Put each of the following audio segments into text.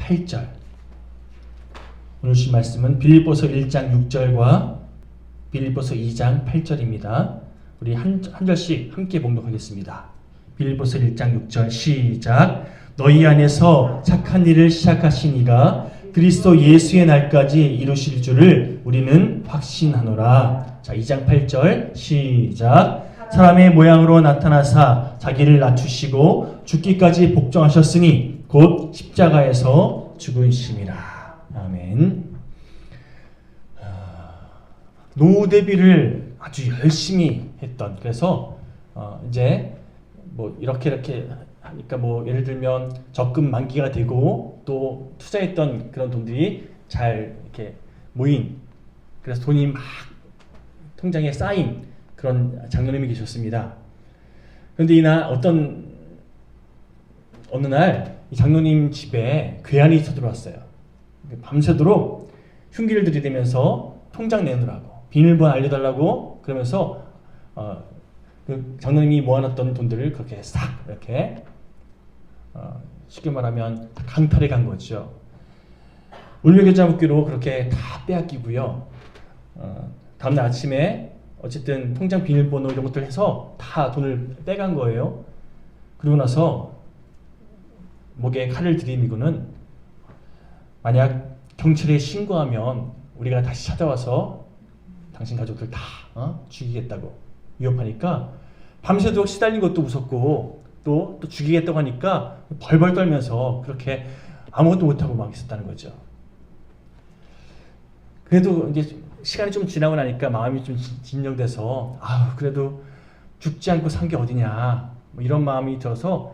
8절. 오늘 주신 말씀은 빌립보서 1장 6절과 빌립보서 2장 8절입니다. 우리 한 절씩 함께 봉독하겠습니다. 빌립보서 1장 6절 시작. 너희 안에서 착한 일을 시작하신 이가 그리스도 예수의 날까지 이루실 줄을 우리는 확신하노라. 자, 2장 8절 시작. 사람의 모양으로 나타나사 자기를 낮추시고 죽기까지 복종하셨으니 곧 십자가에서 죽으심이라. 아멘. 노후 대비를 아주 열심히 했던, 그래서 이제 뭐 이렇게 하니까 뭐 예를 들면 적금 만기가 되고 또 투자했던 그런 돈들이 잘 이렇게 모인, 그래서 돈이 막 통장에 쌓인 그런 장로님이 계셨습니다. 그런데 어느 날 이 장로님 집에 괴한이 쳐들어왔어요. 밤새도록 흉기를 들이대면서 통장 내놓으라고, 비밀번호 알려달라고 그러면서 그 장로님이 모아놨던 돈들을 그렇게 싹 이렇게 쉽게 말하면 강탈해 간 거죠. 울며겨자 묻기로 그렇게 다 빼앗기고요. 다음날 아침에 어쨌든 통장 비밀번호 이런 것들 해서 다 돈을 빼간 거예요. 그러고 나서 목에 칼을 들이미고는 만약 경찰에 신고하면 우리가 다시 찾아와서 당신 가족들 다 죽이겠다고 위협하니까 밤새도록 시달린 것도 무섭고 또 죽이겠다고 하니까 벌벌 떨면서 그렇게 아무것도 못하고 막 있었다는 거죠. 그래도 이제 시간이 좀 지나고 나니까 마음이 좀 진정돼서 그래도 죽지 않고 산 게 어디냐 뭐 이런 마음이 들어서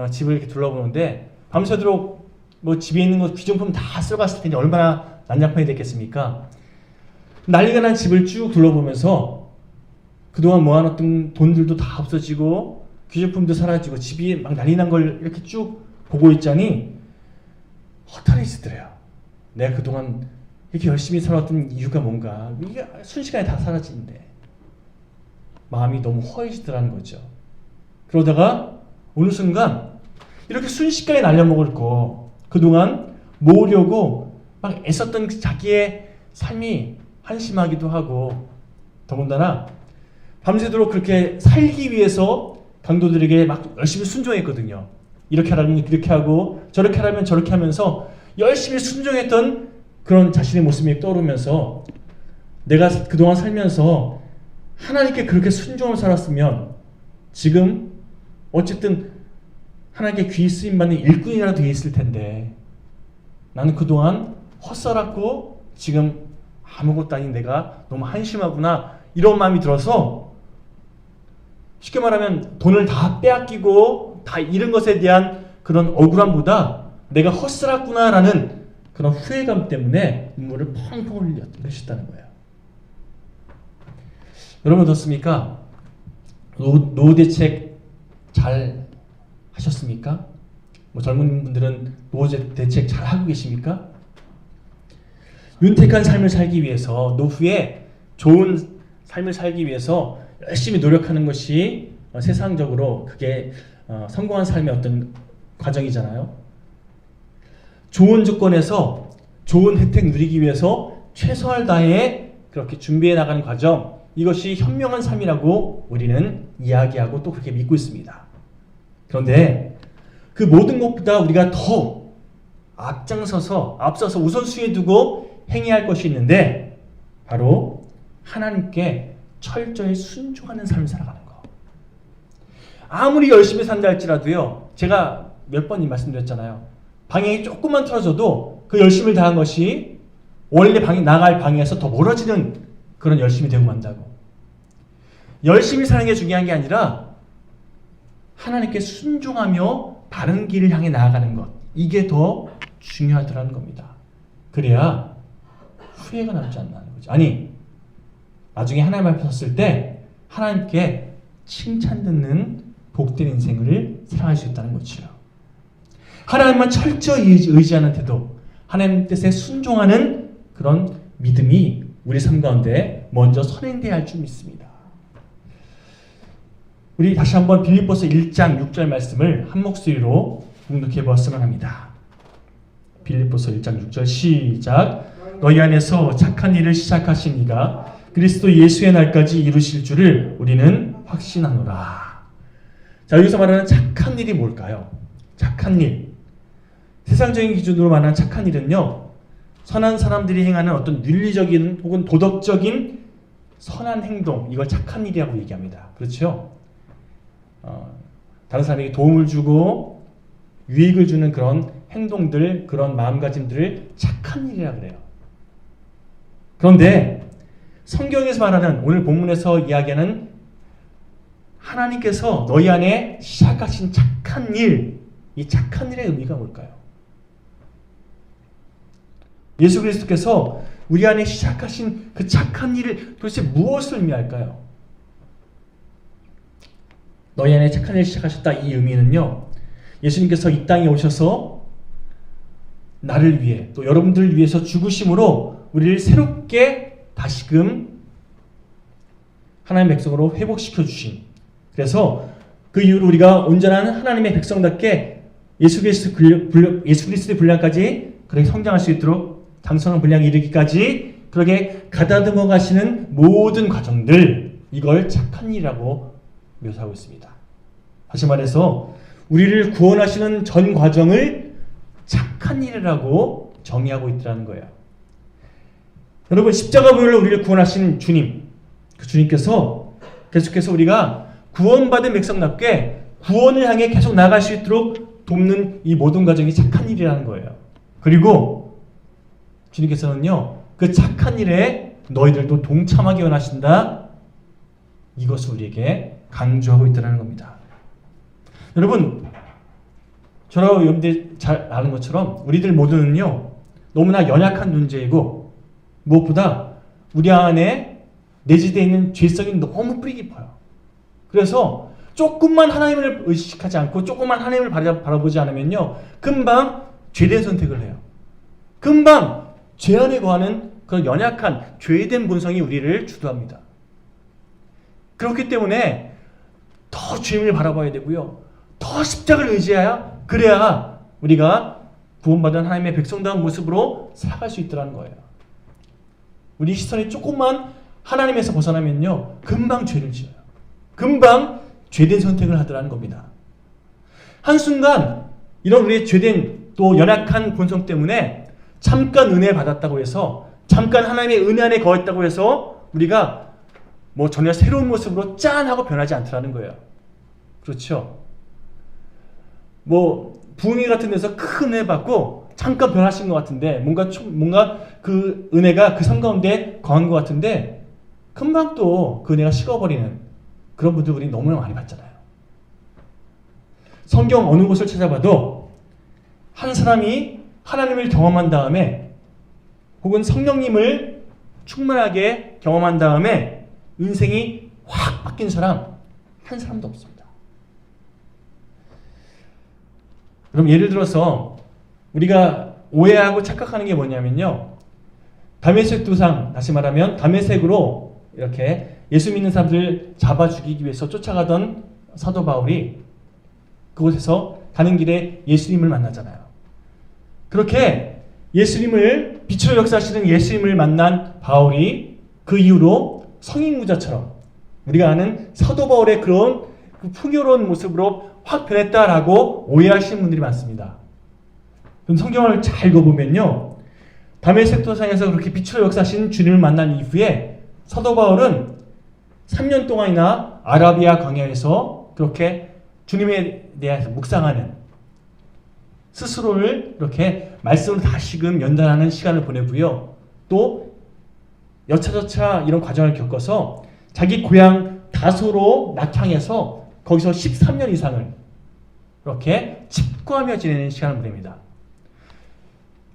집을 이렇게 둘러보는데 밤새도록 뭐 집에 있는 거 귀중품 다 쓸어갔을 테니 얼마나 난장판이 됐겠습니까? 난리가 난 집을 쭉 둘러보면서 그동안 모아놨던 돈들도 다 없어지고 귀중품도 사라지고 집이 막 난리 난 걸 이렇게 쭉 보고 있자니 허탈해지더래요. 내가 그동안 이렇게 열심히 살았던 이유가 뭔가, 이게 순식간에 다 사라지는데 마음이 너무 허해지더라는 거죠. 그러다가 어느 순간 이렇게 순식간에 날려먹을 거 그동안 모으려고 막 애썼던 자기의 삶이 한심하기도 하고, 더군다나 밤새도록 그렇게 살기 위해서 강도들에게 막 열심히 순종했거든요. 이렇게 하라면 이렇게 하고 저렇게 하라면 저렇게 하면서 열심히 순종했던 그런 자신의 모습이 떠오르면서 내가 그동안 살면서 하나님께 그렇게 순종을 살았으면 지금 어쨌든 하나님께 귀 쓰임받는 일꾼이라도 있을 텐데 나는 그동안 헛살았고 지금 아무것도 아닌 내가 너무 한심하구나 이런 마음이 들어서, 쉽게 말하면 돈을 다 빼앗기고 다 잃은 것에 대한 그런 억울함보다 내가 헛살았구나라는 그런 후회감 때문에 눈물을 펑펑 흘리셨다는 거예요. 여러분 어떻습니까? 노후 대책 잘 하셨습니까? 뭐 젊은 분들은 노후 대책 잘 하고 계십니까? 윤택한 삶을 살기 위해서, 노후에 좋은 삶을 살기 위해서 열심히 노력하는 것이 세상적으로 그게 성공한 삶의 어떤 과정이잖아요. 좋은 조건에서 좋은 혜택 누리기 위해서 최선을 다해 그렇게 준비해 나가는 과정, 이것이 현명한 삶이라고 우리는 이야기하고 또 그렇게 믿고 있습니다. 그런데 그 모든 것보다 우리가 더 앞서서 우선순위에 두고 행해야 할 것이 있는데 바로 하나님께 철저히 순종하는 삶을 살아가는 거. 아무리 열심히 산다 할지라도요, 제가 몇 번 말씀드렸잖아요. 방향이 조금만 틀어져도 그 열심을 다한 것이 원래 나갈 방향에서 더 멀어지는 그런 열심이 되고 만다고. 열심히 사는 게 중요한 게 아니라 하나님께 순종하며 바른 길을 향해 나아가는 것, 이게 더 중요하더라는 겁니다. 그래야 후회가 남지 않는 거죠. 아니, 나중에 하나님 앞에 섰을 때 하나님께 칭찬 듣는 복된 인생을 살아갈 수 있다는 거죠. 하나님만 철저히 의지하는 태도, 하나님 뜻에 순종하는 그런 믿음이 우리 삶 가운데 먼저 선행돼야 할 줄 믿습니다. 우리 다시 한번 빌립보서 1장 6절 말씀을 한 목소리로 공독해 보았으면 합니다. 빌립보서 1장 6절 시작. 너희 안에서 착한 일을 시작하신 이가 그리스도 예수의 날까지 이루실 줄을 우리는 확신하노라. 자, 여기서 말하는 착한 일이 뭘까요? 착한 일. 세상적인 기준으로 말하는 착한 일은요, 선한 사람들이 행하는 어떤 윤리적인 혹은 도덕적인 선한 행동, 이걸 착한 일이라고 얘기합니다. 그렇죠? 다른 사람에게 도움을 주고 유익을 주는 그런 행동들, 그런 마음가짐들을 착한 일이라고 그래요. 그런데 성경에서 말하는, 오늘 본문에서 이야기하는 하나님께서 너희 안에 시작하신 착한 일, 이 착한 일의 의미가 뭘까요? 예수 그리스도께서 우리 안에 시작하신 그 착한 일을 도대체 무엇을 의미할까요? 너희 안에 착한 일을 시작하셨다, 이 의미는요, 예수님께서 이 땅에 오셔서 나를 위해 또 여러분들을 위해서 죽으심으로 우리를 새롭게 다시금 하나님의 백성으로 회복시켜 주신, 그래서 그 이후로 우리가 온전한 하나님의 백성답게 예수 그리스도의 분량까지 그렇게 성장할 수 있도록 장성한 분량에 이르기까지 그렇게 가다듬어 가시는 모든 과정들, 이걸 착한 일이라고 묘사하고 있습니다. 다시 말해서 우리를 구원하시는 전 과정을 착한 일이라고 정의하고 있다는 거예요. 여러분, 십자가 보혈로 우리를 구원하신 주님, 그 주님께서 계속해서 우리가 구원받은 백성답게 구원을 향해 계속 나아갈 수 있도록 돕는 이 모든 과정이 착한 일이라는 거예요. 그리고 주님께서는요, 그 착한 일에 너희들도 동참하기 원하신다, 이것을 우리에게 강조하고 있다는 겁니다. 여러분, 저랑 여러분들이 잘 아는 것처럼 우리들 모두는요, 너무나 연약한 존재이고 무엇보다 우리 안에 내재되어 있는 죄성이 너무 뿌리 깊어요. 그래서 조금만 하나님을 의식하지 않고 조금만 하나님을 바라보지 않으면요, 금방 죄된 선택을 해요. 금방 죄 안에 거하는 그런 연약한 죄된 본성이 우리를 주도합니다. 그렇기 때문에 더 주님을 바라봐야 되고요, 더 십자가를 의지해야, 그래야 우리가 구원받은 하나님의 백성다운 모습으로 살아갈 수 있더라는 거예요. 우리 시선이 조금만 하나님에서 벗어나면요, 금방 죄를 지어요. 금방 죄된 선택을 하더라는 겁니다. 한순간 이런 우리의 죄된 또 연약한 본성 때문에 잠깐 은혜 받았다고 해서, 잠깐 하나님의 은혜 안에 거했다고 해서 우리가 전혀 새로운 모습으로 짠 하고 변하지 않더라는 거예요. 그렇죠? 부흥회 같은 데서 큰 은혜 받고 잠깐 변하신 것 같은데, 뭔가 그 은혜가 그 삶 가운데 거한 것 같은데 금방 또 그 은혜가 식어버리는 그런 분들 우리 너무나 많이 봤잖아요. 성경 어느 곳을 찾아봐도 한 사람이 하나님을 경험한 다음에 혹은 성령님을 충만하게 경험한 다음에 인생이 확 바뀐 사람 한 사람도 없습니다. 그럼 예를 들어서 우리가 오해하고 착각하는 게 뭐냐면요, 다메섹 두상, 다시 말하면 다메섹으로 이렇게 예수 믿는 사람들을 잡아 죽이기 위해서 쫓아가던 사도 바울이 그곳에서 가는 길에 예수님을 만나잖아요. 그렇게 예수님을, 빛으로 역사하시는 예수님을 만난 바울이 그 이후로 성인구자처럼 우리가 아는 사도 바울의 그런 풍요로운 모습으로 확 변했다라고 오해하시는 분들이 많습니다. 그럼 성경을 잘 읽어보면요, 다메섹 도상에서 그렇게 빛으로 역사하신 주님을 만난 이후에 사도 바울은 3년 동안이나 아라비아 광야에서 그렇게 주님에 대해서 묵상하는, 스스로를 이렇게 말씀으로 다시금 연단하는 시간을 보내고요, 또 여차저차 이런 과정을 겪어서 자기 고향 다소로 낙향해서 거기서 13년 이상을 이렇게 집구하며 지내는 시간을 보냅니다.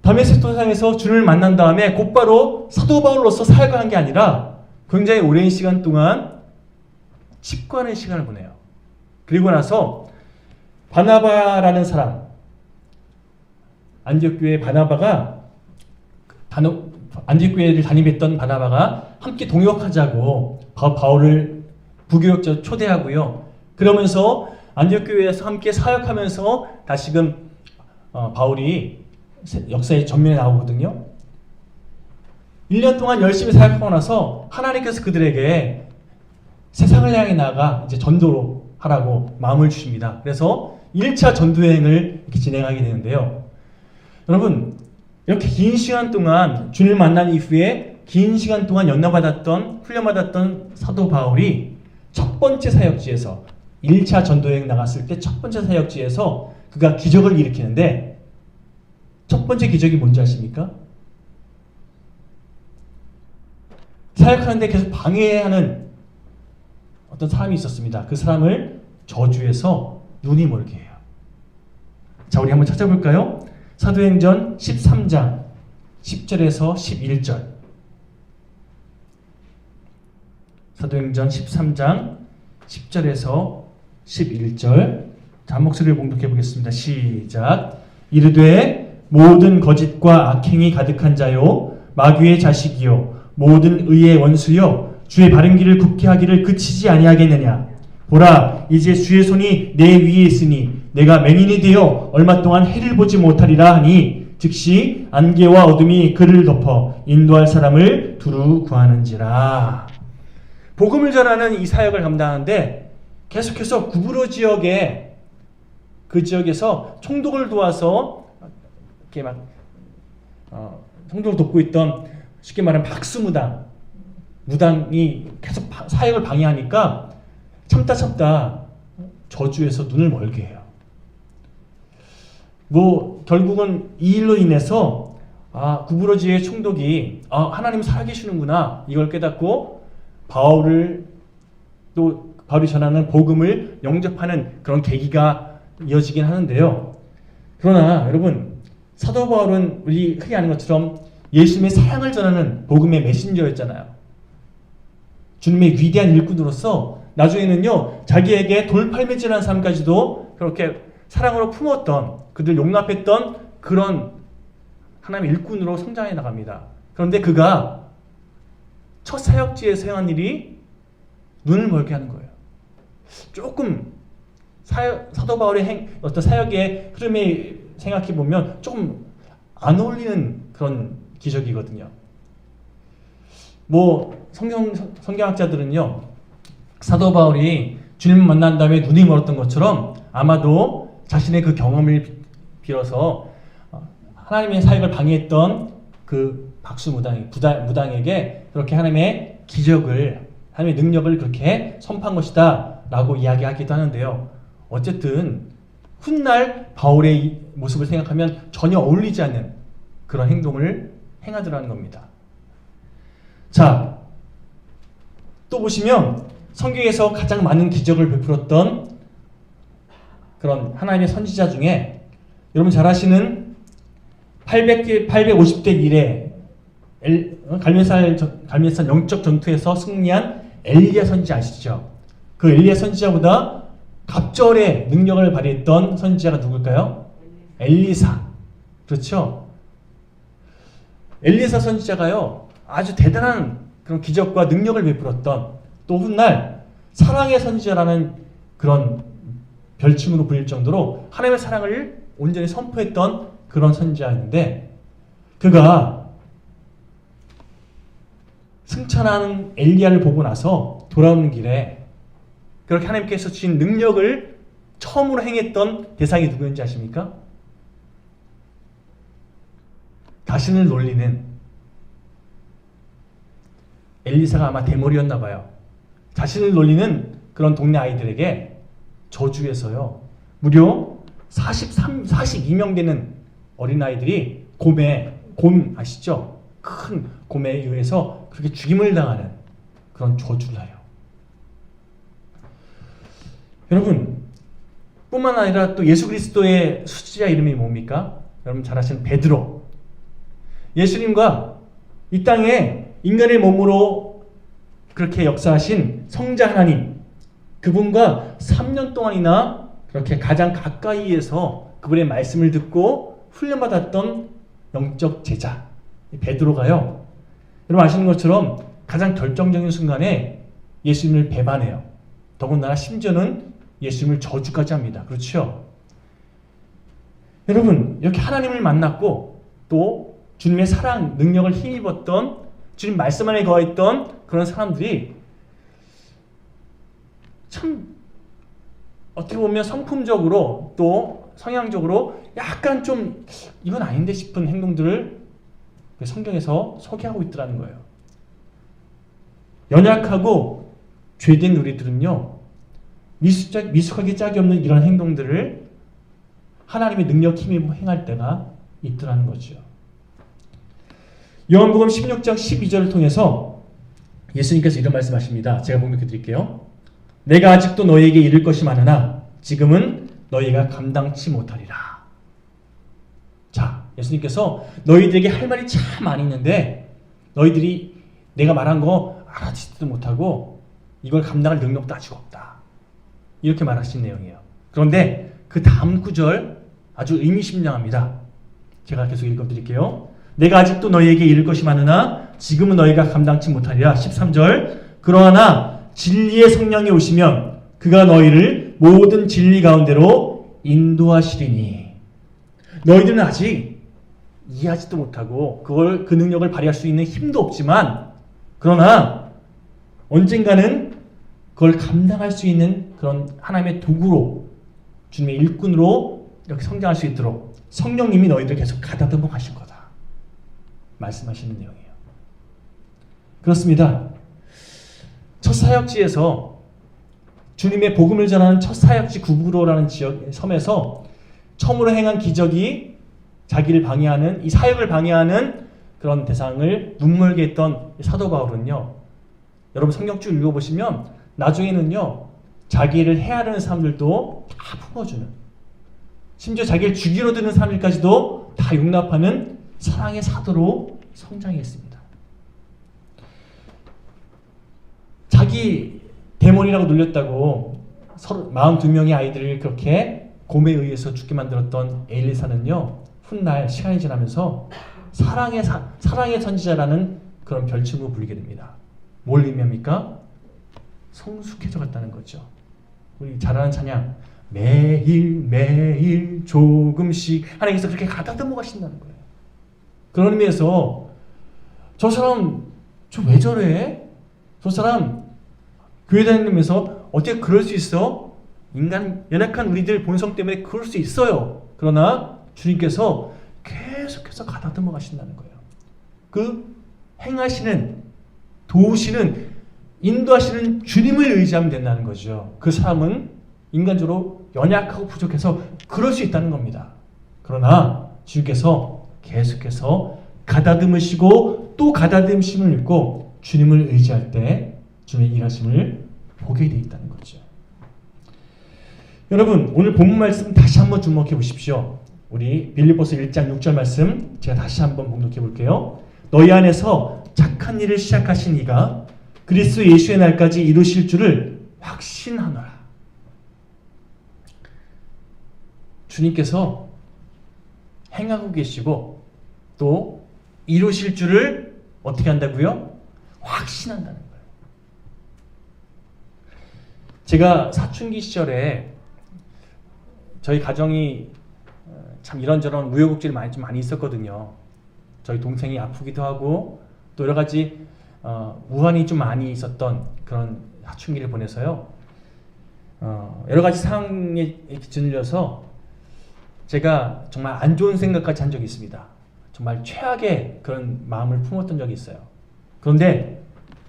다메섹 도상에서 주님을 만난 다음에 곧바로 사도 바울로서 사역하는 게 아니라 굉장히 오랜 시간 동안 집구하는 시간을 보내요. 그리고 나서 바나바라는 사람, 안디옥 교회 바나바가, 안디옥 교회를 담임했던 바나바가 함께 동역하자고 바울을 부교역자 초대하고요. 그러면서 안디옥 교회에서 함께 사역하면서 다시금 바울이 역사의 전면에 나오거든요. 1년 동안 열심히 사역하고 나서 하나님께서 그들에게 세상을 향해 나가 이제 전도로 하라고 마음을 주십니다. 그래서 1차 전도여행을 이렇게 진행하게 되는데요. 여러분, 이렇게 긴 시간 동안 주님을 만난 이후에 긴 시간 동안 연나받았던, 훈련받았던 사도 바울이 첫 번째 사역지에서 1차 전도여행 나갔을 때 첫 번째 사역지에서 그가 기적을 일으키는데 첫 번째 기적이 뭔지 아십니까? 사역하는데 계속 방해하는 어떤 사람이 있었습니다. 그 사람을 저주해서 눈이 멀게 해요. 자, 우리 한번 찾아볼까요? 사도행전 13장 10절에서 11절. 사도행전 13장 10절에서 11절. 자, 한 목소리를 봉독해 보겠습니다. 시작. 이르되 모든 거짓과 악행이 가득한 자요 마귀의 자식이요 모든 의의 원수요 주의 바른 길을 굽게 하기를 그치지 아니하겠느냐. 보라, 이제 주의 손이 내 위에 있으니 내가 맹인이 되어 얼마 동안 해를 보지 못하리라 하니 즉시 안개와 어둠이 그를 덮어 인도할 사람을 두루 구하는지라. 복음을 전하는 이 사역을 감당하는데 계속해서 구브로 지역에 그 지역에서 총독을 도와서 이렇게 막 총독을 돕고 있던 쉽게 말하면 무당이 계속 사역을 방해하니까 참다 저주해서 눈을 멀게 해요. 결국은 이 일로 인해서 구브로지의 총독이 하나님 살아계시는구나 이걸 깨닫고 바울이 전하는 복음을 영접하는 그런 계기가 이어지긴 하는데요. 그러나 여러분, 사도 바울은 우리 흔히 아는 것처럼 예수님의 사랑을 전하는 복음의 메신저였잖아요. 주님의 위대한 일꾼으로서 나중에는요, 자기에게 돌팔매질한 사람까지도 그렇게 사랑으로 품었던, 그들 용납했던 그런 하나님의 일꾼으로 성장해 나갑니다. 그런데 그가 첫 사역지에서 행한 일이 눈을 멀게 하는 거예요. 조금 사도 바울의 어떤 사역의 흐름에 생각해 보면 조금 안 어울리는 그런 기적이거든요. 성경학자들은요, 사도 바울이 주님을 만난 다음에 눈이 멀었던 것처럼 아마도 자신의 그 경험을 빌어서 하나님의 사역을 방해했던 그 무당에게 그렇게 하나님의 기적을, 하나님의 능력을 그렇게 선포한 것이다 라고 이야기하기도 하는데요. 어쨌든 훗날 바울의 모습을 생각하면 전혀 어울리지 않는 그런 행동을 행하더라는 겁니다. 자, 또 보시면 성경에서 가장 많은 기적을 베풀었던 그런 하나님의 선지자 중에 여러분 잘 아시는 850대 1의 갈멜산 영적 전투에서 승리한 엘리야 선지자 아시죠? 그 엘리야 선지자보다 갑절의 능력을 발휘했던 선지자가 누굴까요? 엘리사. 그렇죠? 엘리사 선지자가요, 아주 대단한 그런 기적과 능력을 베풀었던, 또 훗날 사랑의 선지자라는 그런 별칭으로 불릴 정도로 하나님의 사랑을 온전히 선포했던 그런 선지자인데, 그가 승천하는 엘리야를 보고 나서 돌아오는 길에 그렇게 하나님께서 주신 능력을 처음으로 행했던 대상이 누구인지 아십니까? 자신을 놀리는 엘리사가 아마 대머리였나 봐요. 자신을 놀리는 그런 동네 아이들에게 저주해서요, 무려 42명 되는 어린아이들이 곰 아시죠? 큰 곰에 의해서 그렇게 죽임을 당하는 그런 저주를 해요. 여러분, 뿐만 아니라 또 예수 그리스도의 수지자 이름이 뭡니까? 여러분 잘 아시는 베드로. 예수님과 이 땅에 인간의 몸으로 그렇게 역사하신 성자 하나님, 그분과 3년 동안이나 그렇게 가장 가까이에서 그분의 말씀을 듣고 훈련받았던 영적 제자 베드로가요, 여러분 아시는 것처럼 가장 결정적인 순간에 예수님을 배반해요. 더군다나 심지어는 예수님을 저주까지 합니다. 그렇죠? 여러분, 이렇게 하나님을 만났고 또 주님의 사랑, 능력을 힘입었던 주님 말씀 안에 거했던 그런 사람들이 참 어떻게 보면 성품적으로 또 성향적으로 약간 좀 이건 아닌데 싶은 행동들을 성경에서 소개하고 있더라는 거예요. 연약하고 죄된 우리들은요, 미숙하게 짝이 없는 이런 행동들을 하나님의 능력 힘입어 행할 때가 있더라는 거죠. 요한복음 16장 12절을 통해서 예수님께서 이런 말씀하십니다. 제가 봉독해 드릴게요. 내가 아직도 너희에게 이를 것이 많으나 지금은 너희가 감당치 못하리라. 자, 예수님께서 너희들에게 할 말이 참 많이 있는데 너희들이 내가 말한 거 알아듣지도 못하고 이걸 감당할 능력도 아직 없다. 이렇게 말하신 내용이에요. 그런데 그 다음 구절 아주 의미심장합니다. 제가 계속 읽어드릴게요. 내가 아직도 너희에게 이를 것이 많으나 지금은 너희가 감당치 못하리라. 13절 그러나 진리의 성령이 오시면 그가 너희를 모든 진리 가운데로 인도하시리니. 너희들은 아직 이해하지도 못하고 그 능력을 발휘할 수 있는 힘도 없지만 그러나 언젠가는 그걸 감당할 수 있는 그런 하나님의 도구로 주님의 일꾼으로 이렇게 성장할 수 있도록 성령님이 너희들 계속 가다듬어 가실 거다 말씀하시는 내용이에요. 그렇습니다. 첫 사역지에서 주님의 복음을 전하는 첫 사역지 구브로라는 지역 섬에서 처음으로 행한 기적이 자기를 방해하는 이 사역을 방해하는 그런 대상을 눈멀게 했던 사도 바울은요, 여러분 성경 쭉 읽어보시면 나중에는요 자기를 해하려는 사람들도 다 품어주는, 심지어 자기를 죽이려 드는 사람들까지도 다 용납하는 사랑의 사도로 성장했습니다. 자기 데몬이라고 놀렸다고 42명의 아이들을 그렇게 곰에 의해서 죽게 만들었던 엘리사는요, 훗날 시간이 지나면서 사랑의 선지자라는 그런 별칭으로 불리게 됩니다. 뭘 의미합니까? 성숙해져 갔다는 거죠. 우리 잘 아는 찬양, 매일 조금씩 하나님께서 그렇게 가다듬어 가신다는 거예요. 그런 의미에서 저 사람 저 왜 저래? 저 사람 교회 다니면서 어떻게 그럴 수 있어? 인간 연약한 우리들 본성 때문에 그럴 수 있어요. 그러나 주님께서 계속해서 가다듬어 가신다는 거예요. 그 행하시는, 도우시는, 인도하시는 주님을 의지하면 된다는 거죠. 그 사람은 인간적으로 연약하고 부족해서 그럴 수 있다는 겁니다. 그러나 주님께서 계속해서 가다듬으시고 또 가다듬으심을 입고 주님을 의지할 때 주님의 일하심을 보게 되어 있다는 거죠. 여러분, 오늘 본문 말씀 다시 한번 주목해 보십시오. 우리 빌립보서 1장 6절 말씀 제가 다시 한번 봉독해 볼게요. 너희 안에서 착한 일을 시작하신 이가 그리스도 예수의 날까지 이루실 줄을 확신하노라. 주님께서 행하고 계시고 또 이루실 줄을 어떻게 한다고요? 확신한다는 거예요. 제가 사춘기 시절에 저희 가정이 참 이런저런 우여곡절이 많이 있었거든요. 저희 동생이 아프기도 하고 또 여러 가지 우환이 좀 많이 있었던 그런 사춘기를 보내서요. 여러 가지 상황에 짓눌려서 제가 정말 안 좋은 생각까지 한 적이 있습니다. 정말 최악의 그런 마음을 품었던 적이 있어요. 그런데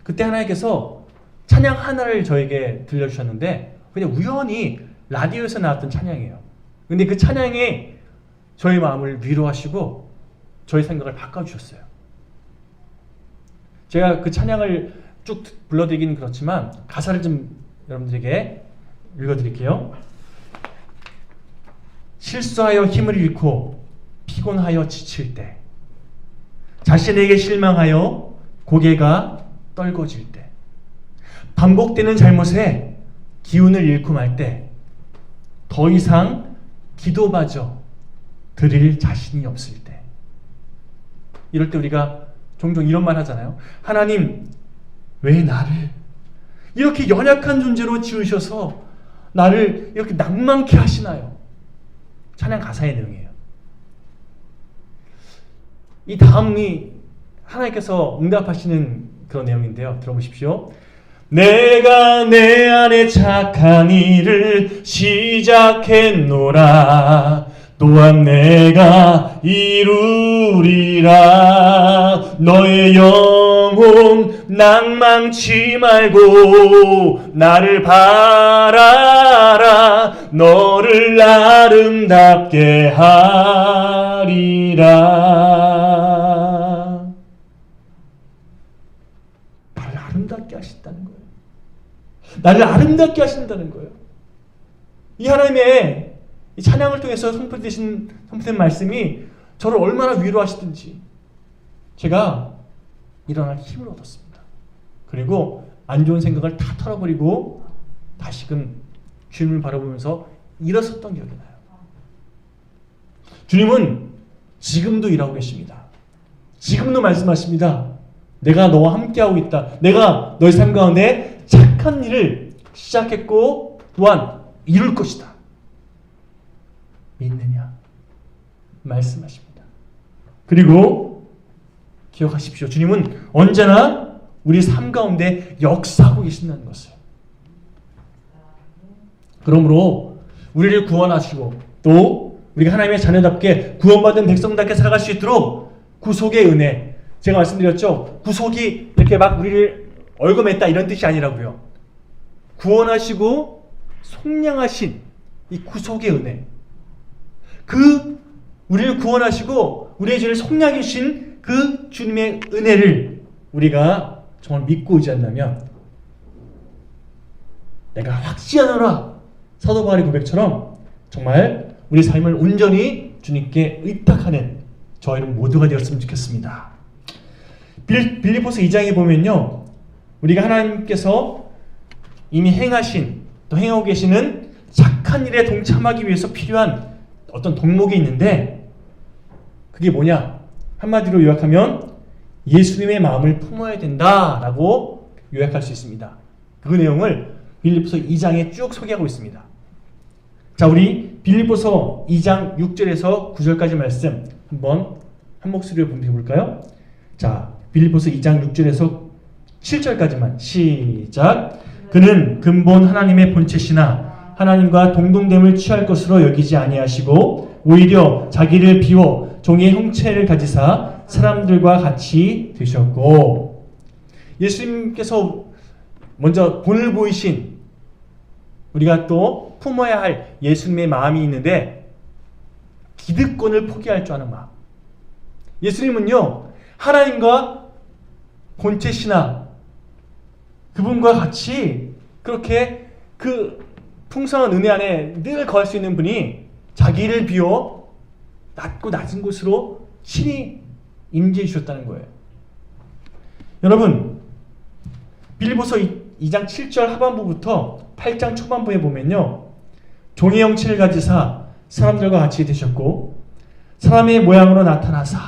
그때 하나님께서 찬양 하나를 저에게 들려주셨는데 그냥 우연히 라디오에서 나왔던 찬양이에요. 근데 그 찬양이 저희 마음을 위로하시고 저희 생각을 바꿔주셨어요. 제가 그 찬양을 쭉 불러드리긴 그렇지만 가사를 좀 여러분들에게 읽어드릴게요. 실수하여 힘을 잃고 피곤하여 지칠 때, 자신에게 실망하여 고개가 떨궈질 때, 반복되는 잘못에 기운을 잃고 말 때, 더 이상 기도마저 드릴 자신이 없을 때, 이럴 때 우리가 종종 이런 말 하잖아요. 하나님, 왜 나를 이렇게 연약한 존재로 지으셔서 나를 이렇게 낭만케 하시나요? 찬양 가사의 내용이에요. 이 다음이 하나님께서 응답하시는 그런 내용인데요. 들어보십시오. 내가 내 안에 착한 일을 시작했노라. 또한 내가 이루리라. 너의 영혼 낭망치 말고 나를 바라라. 너를 아름답게 하리라. 나를 아름답게 하신다는 거예요. 나를 아름답게 하신다는 거예요. 이 하나님의 이 찬양을 통해서 선포되신 말씀이 저를 얼마나 위로하시든지 제가 일어날 힘을 얻었습니다. 그리고 안 좋은 생각을 다 털어버리고 다시금 주님을 바라보면서 일어섰던 기억이 나요. 주님은 지금도 일하고 계십니다. 지금도 말씀하십니다. 내가 너와 함께하고 있다. 내가 너의 삶 가운데 착한 일을 시작했고 또한 이룰 것이다. 믿느냐? 말씀하십니다. 그리고 기억하십시오. 주님은 언제나 우리 삶 가운데 역사하고 계신다는 것을. 그러므로 우리를 구원하시고 또 우리가 하나님의 자녀답게 구원받은 백성답게 살아갈 수 있도록 구속의 은혜, 제가 말씀드렸죠. 구속이 이렇게 막 우리를 얽어맸다 이런 뜻이 아니라고요. 구원하시고 속량하신 이 구속의 은혜, 그 우리를 구원하시고 우리의 죄를 속량해 주신 그 주님의 은혜를 우리가 정말 믿고 의지한다면 내가 확신하노라 사도 바울의 고백처럼 정말 우리 삶을 온전히 주님께 의탁하는 저희는 모두가 되었으면 좋겠습니다. 빌립보서 2장에 보면요, 우리가 하나님께서 이미 행하신 또 행하고 계시는 착한 일에 동참하기 위해서 필요한 어떤 덕목이 있는데 그게 뭐냐? 한마디로 요약하면 예수님의 마음을 품어야 된다라고 요약할 수 있습니다. 그 내용을 빌립보서 2장에 쭉 소개하고 있습니다. 자, 우리 빌립보서 2장 6절에서 9절까지 말씀 한번 한 목소리로 분석해 볼까요? 자, 빌립보서 2장 6절에서 7절까지만 시작. 그는 근본 하나님의 본체시나 하나님과 동등됨을 취할 것으로 여기지 아니하시고 오히려 자기를 비워 종의 형체를 가지사 사람들과 같이 되셨고, 예수님께서 먼저 본을 보이신 우리가 또 품어야 할 예수님의 마음이 있는데 기득권을 포기할 줄 아는 마음. 예수님은요, 하나님과 본체시나 그분과 같이 그렇게 그 풍성한 은혜 안에 늘 거할 수 있는 분이 자기를 비워 낮고 낮은 곳으로 친히 임재해 주셨다는 거예요. 여러분, 빌립보서 2장 7절 하반부부터 8장 초반부에 보면요, 종의 형체를 가지사 사람들과 같이 되셨고 사람의 모양으로 나타나사,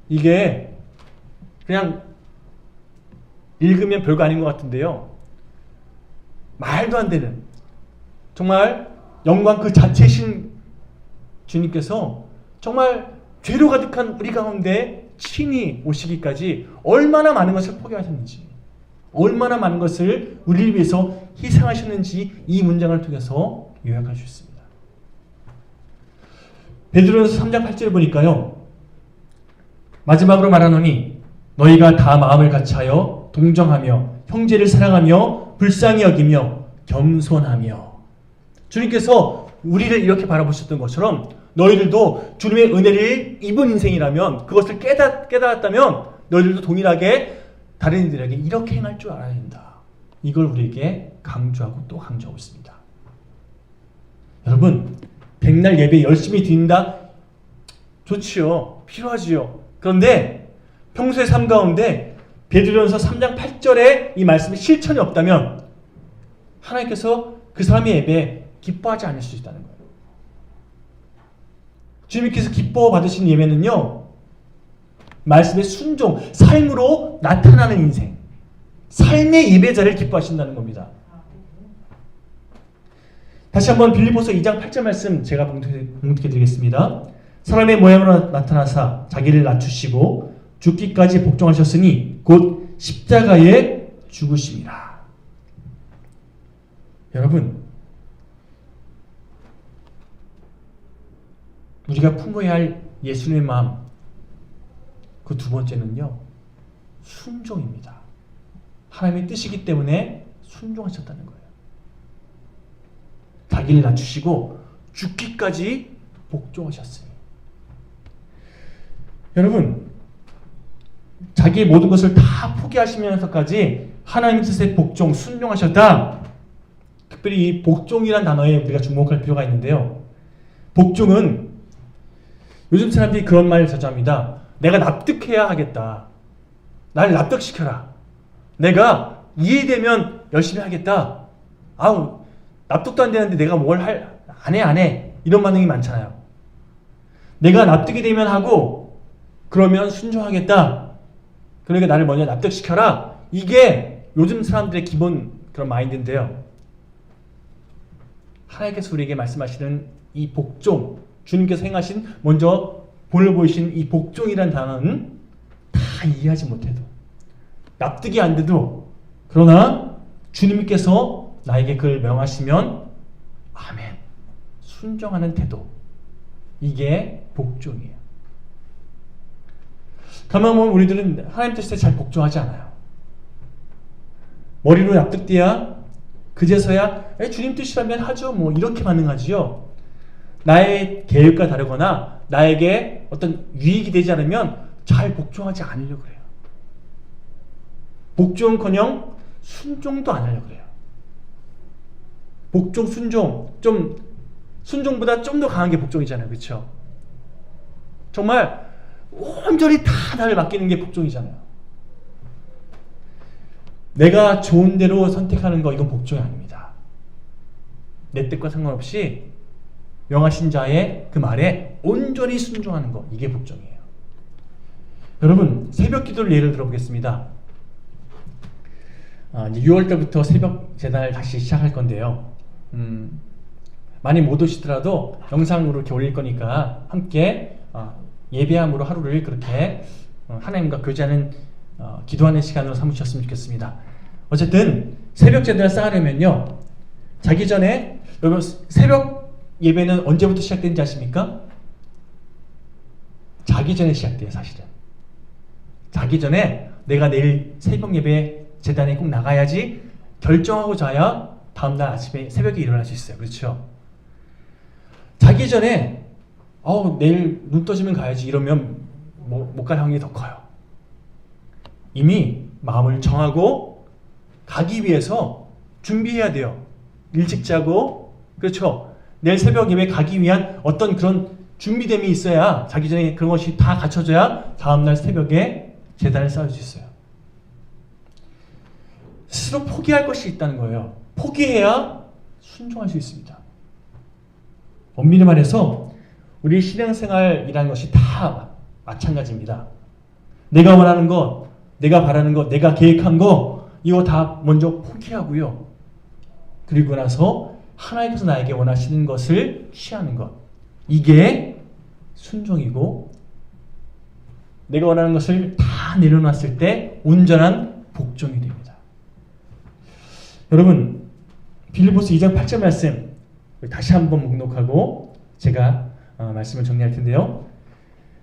이게 그냥 읽으면 별거 아닌 것 같은데요, 말도 안 되는 정말 영광 그 자체신 주님께서 정말 죄로 가득한 우리 가운데 친히 오시기까지 얼마나 많은 것을 포기하셨는지, 얼마나 많은 것을 우리를 위해서 희생하셨는지 이 문장을 통해서 요약할 수 있습니다. 베드로전서 3장 8절을 보니까요, 마지막으로 말하노니 너희가 다 마음을 같이하여 동정하며 형제를 사랑하며 불쌍히 여기며 겸손하며, 주님께서 우리를 이렇게 바라보셨던 것처럼 너희들도 주님의 은혜를 입은 인생이라면, 그것을 깨달았다면 너희들도 동일하게 다른 이들에게 이렇게 행할 줄 알아야 된다. 이걸 우리에게 강조하고 또 강조하고 있습니다. 여러분, 백날 예배 열심히 드린다? 좋지요. 필요하지요. 그런데 평소의 삶 가운데 베드로전서 3장 8절에 이 말씀이 실천이 없다면 하나님께서 그 사람의 예배에 기뻐하지 않을 수 있다는 거예요. 주님께서 기뻐 받으신 예배는요, 말씀의 순종, 삶으로 나타나는 인생, 삶의 예배자를 기뻐하신다는 겁니다. 다시 한번 빌립보서 2장 8절 말씀 제가 봉독해 드리겠습니다. 사람의 모양으로 나타나사 자기를 낮추시고 죽기까지 복종하셨으니 곧 십자가에 죽으심이라. 여러분, 우리가 품어야 할 예수님의 마음, 그 두 번째는요, 순종입니다. 하나님의 뜻이기 때문에 순종하셨다는 거예요. 자기를 낮추시고 죽기까지 복종하셨어요. 여러분, 자기의 모든 것을 다 포기하시면서까지 하나님의 뜻에 복종, 순종하셨다. 특별히 이 복종이란 단어에 우리가 주목할 필요가 있는데요. 복종은 요즘 사람들이 그런 말을 자주 합니다. 내가 납득해야 하겠다. 나를 납득시켜라. 내가 이해되면 열심히 하겠다. 아우, 납득도 안 되는데 내가 뭘 안 해. 이런 반응이 많잖아요. 내가 납득이 되면 하고 그러면 순종하겠다. 그러니까 나를 먼저 납득시켜라. 이게 요즘 사람들의 기본 그런 마인드인데요. 하나님께서 우리에게 말씀하시는 이 복종, 주님께서 행하신 먼저 본을 보이신 이 복종이란 단어는 다 이해하지 못해도, 납득이 안 돼도, 그러나 주님께서 나에게 그걸 명하시면 아멘, 순종하는 태도, 이게 복종이에요. 가만 보면 우리들은 하나님 뜻에 잘 복종하지 않아요. 머리로 납득돼야 그제서야 주님 뜻이라면 하죠, 뭐 이렇게 반응하지요. 나의 계획과 다르거나 나에게 어떤 유익이 되지 않으면 잘 복종하지 않으려고 그래요. 복종은커녕 순종도 안 하려고 그래요. 복종, 순종, 순종보다 좀 더 강한 게 복종이잖아요. 그렇죠? 정말 온전히 다 나를 맡기는 게 복종이잖아요. 내가 좋은 대로 선택하는 거, 이건 복종이 아닙니다. 내 뜻과 상관없이 명하신 자의 그 말에 온전히 순종하는 것, 이게 복종이에요. 여러분, 새벽 기도를 예를 들어보겠습니다. 이제 6월달부터 새벽 제단을 다시 시작할 건데요. 많이 못 오시더라도 영상으로 이렇게 올릴 거니까 함께 예배함으로 하루를 그렇게 하나님과 교제하는 기도하는 시간으로 삼으셨으면 좋겠습니다. 어쨌든 새벽 제단을 쌓으려면요, 자기 전에, 여러분 새벽 예배는 언제부터 시작되는지 아십니까? 자기 전에 시작돼요. 사실은 자기 전에 내가 내일 새벽 예배 제단에 꼭 나가야지 결정하고 자야 다음날 아침에 새벽에 일어날 수 있어요. 그렇죠? 자기 전에 내일 눈 떠지면 가야지 이러면 못 갈 확률이 더 커요. 이미 마음을 정하고 가기 위해서 준비해야 돼요. 일찍 자고, 그렇죠? 내일 새벽 예배 가기 위한 어떤 그런 준비됨이 있어야, 자기 전에 그런 것이 다 갖춰져야 다음날 새벽에 제단을 쌓을 수 있어요. 스스로 포기할 것이 있다는 거예요. 포기해야 순종할 수 있습니다. 엄밀히 말해서 우리 신앙생활이라는 것이 다 마찬가지입니다. 내가 원하는 것, 내가 바라는 것, 내가 계획한 것, 이거 다 먼저 포기하고요. 그리고 나서 하나님께서 나에게 원하시는 것을 취하는 것, 이게 순종이고, 내가 원하는 것을 다 내려놨을 때 온전한 복종이 됩니다. 여러분, 빌립보서 2장 8절 말씀 다시 한번 목록하고 제가 말씀을 정리할 텐데요.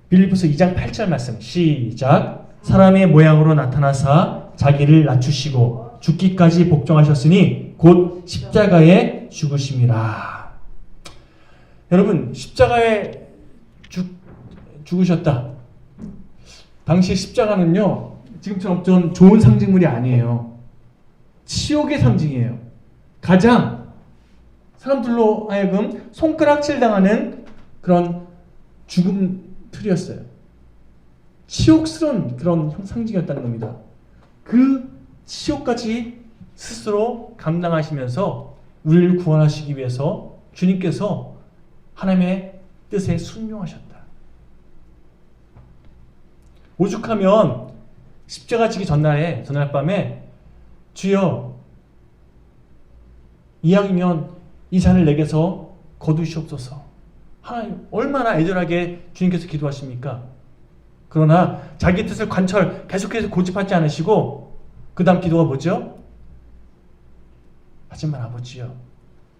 빌립보서 2장 8절 말씀 시작. 사람의 모양으로 나타나사 자기를 낮추시고 죽기까지 복종하셨으니 곧 십자가에 죽으심이라. 여러분, 십자가에 죽으셨다. 당시 십자가는요, 지금처럼 좀 좋은 상징물이 아니에요. 치욕의 상징이에요. 가장 사람들로 하여금 손가락질 당하는 그런 죽음 틀이었어요. 치욕스러운 그런 상징이었다는 겁니다. 그 치욕까지 스스로 감당하시면서 우리를 구원하시기 위해서 주님께서 하나님의 뜻에 순종하셨다. 오죽하면 십자가 지기 전날 밤에 주여, 이왕이면 이 잔을 내게서 거두시옵소서 하나님 얼마나 애절하게 주님께서 기도하십니까? 그러나 자기 뜻을 계속해서 고집하지 않으시고 그 다음 기도가 뭐죠? 하지만 아버지여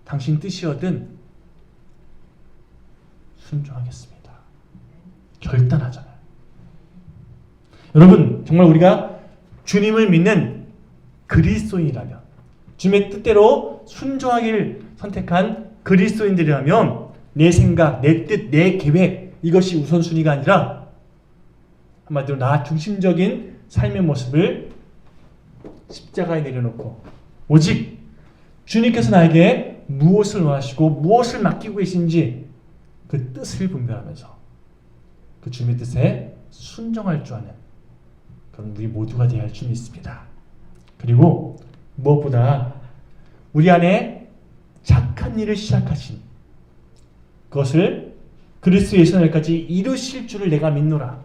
당신 뜻이거든 순종하겠습니다. 결단하잖아요. 여러분 정말 우리가 주님을 믿는 그리스도인이라면 주님의 뜻대로 순종하기를 선택한 그리스도인들이라면 내 생각, 내 뜻, 내 계획 이것이 우선순위가 아니라 한마디로 나 중심적인 삶의 모습을 십자가에 내려놓고 오직 주님께서 나에게 무엇을 원하시고 무엇을 맡기고 계신지 그 뜻을 분별하면서 그 주님의 뜻에 순종할 줄 아는 그런 우리 모두가 되어야 할 줄 믿습니다. 그리고 무엇보다 우리 안에 착한 일을 시작하신 그것을 그리스도 예수 날까지 이루실 줄을 내가 믿노라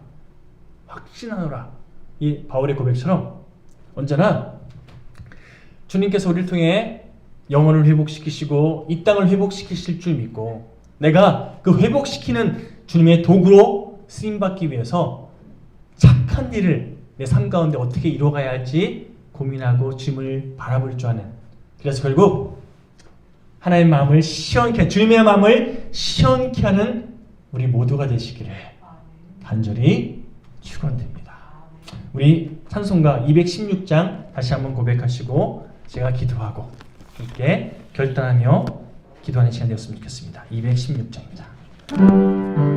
확신하노라. 이 바울의 고백처럼 언제나 주님께서 우리를 통해 영혼을 회복시키시고 이 땅을 회복시키실 줄 믿고 내가 그 회복시키는 주님의 도구로 쓰임받기 위해서 착한 일을 내 삶 가운데 어떻게 이루어가야 할지 고민하고 주님을 바라볼 줄 아는 그래서 결국 하나님의 마음을 시원케 주님의 마음을 시원케 하는 우리 모두가 되시기를 간절히 축원드립니다. 우리 찬송가 216장 다시 한번 고백하시고 제가 기도하고 함께 결단하며 기도하는 시간 되었으면 좋겠습니다. 216장입니다.